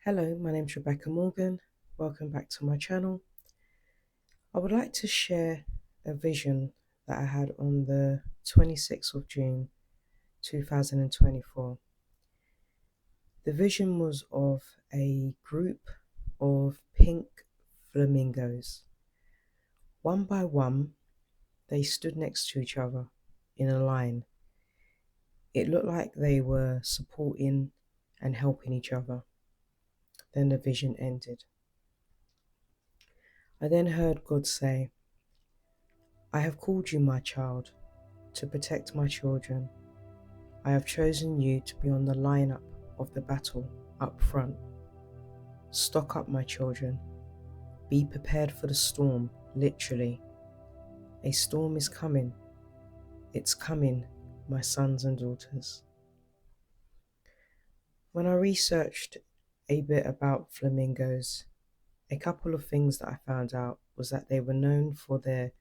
Hello, my name's Rebecca Morgan. Welcome back to my channel. I would like to share a vision that I had on the 26th of June 2024. The vision was of a group of pink flamingos. One by one, they stood next to each other in a line. It looked like they were supporting and helping each other. Then the vision ended. I then heard God say, "I have called you, my child, to protect my children. I have chosen you to be on the lineup of the battle up front. Stock up, my children. Be prepared for the storm, literally. A storm is coming. It's coming, my sons and daughters." When I researched a bit about flamingos, a couple of things that I found out was that they were known for their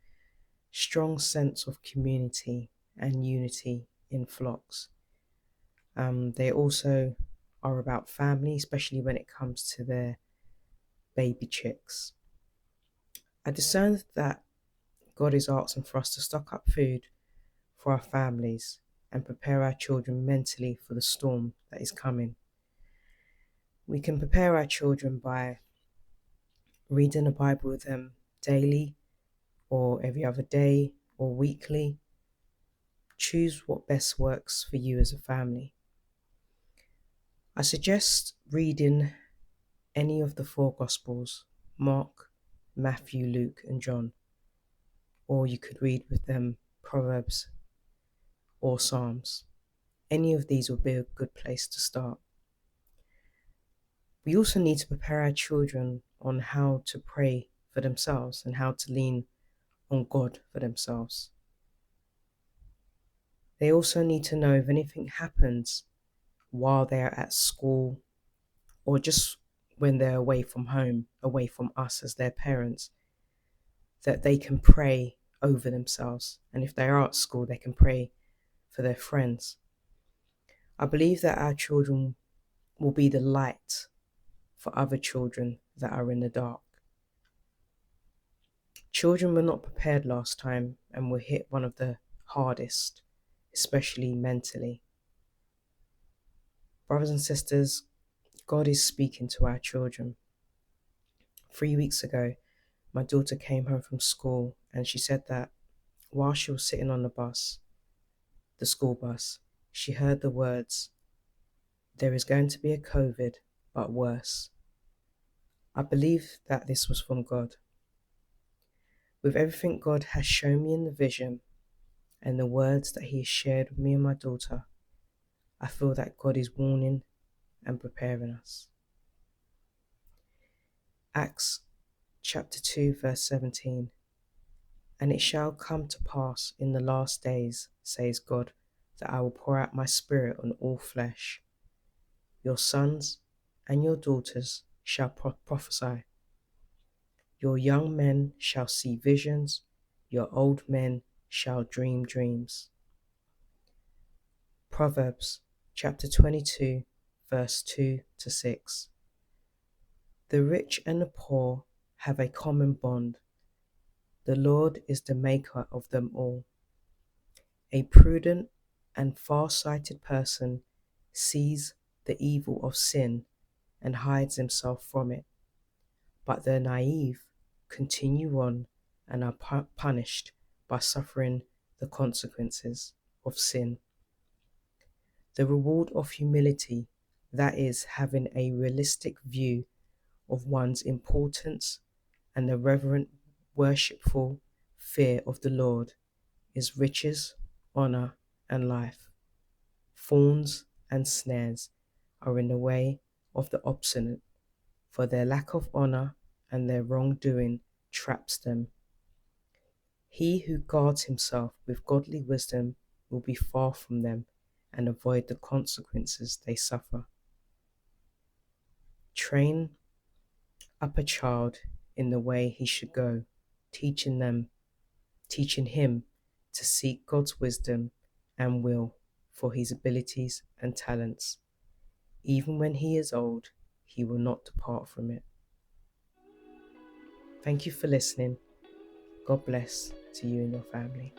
strong sense of community and unity in flocks. They also are about family, especially when it comes to their baby chicks. I discerned that God is asking for us to stock up food for our families and prepare our children mentally for the storm that is coming. We can prepare our children by reading the Bible with them daily or every other day or weekly. Choose what best works for you as a family. I suggest reading any of the four Gospels: Mark, Matthew, Luke, and John. Or you could read with them Proverbs or Psalms. Any of these would be a good place to start. We also need to prepare our children on how to pray for themselves and how to lean on God for themselves. They also need to know if anything happens while they are at school or just when they're away from home, away from us as their parents, that they can pray over themselves. And if they are at school, they can pray for their friends. I believe that our children will be the light for other children that are in the dark. Children were not prepared last time and were hit one of the hardest, especially mentally. Brothers and sisters, God is speaking to our children. 3 weeks ago, my daughter came home from school and she said that while she was sitting on the school bus, she heard the words, "There is going to be a COVID, but worse." I believe that this was from God. With everything God has shown me in the vision and the words that He has shared with me and my daughter, I feel that God is warning and preparing us. Acts chapter 2 verse 17. "And it shall come to pass in the last days, says God, that I will pour out my spirit on all flesh. Your sons and your daughters shall prophesy. Your young men shall see visions, your old men shall dream dreams." Proverbs chapter 22 verse 2 to 6. "The rich and the poor have a common bond. The Lord is the maker of them all. A prudent and far-sighted person sees the evil of sin and hides himself from it, but the naive continue on and are punished by suffering the consequences of sin." The reward of humility, that is, having a realistic view of one's importance and the reverent, worshipful fear of the Lord, is riches, honor, and life. Thorns and snares are in the way of the obstinate, for their lack of honor and their wrongdoing traps them. He who guards himself with godly wisdom will be far from them and avoid the consequences they suffer. Train up a child in the way he should go, teaching him to seek God's wisdom and will for his abilities and talents. Even when he is old, he will not depart from it. Thank you for listening. God bless to you and your family.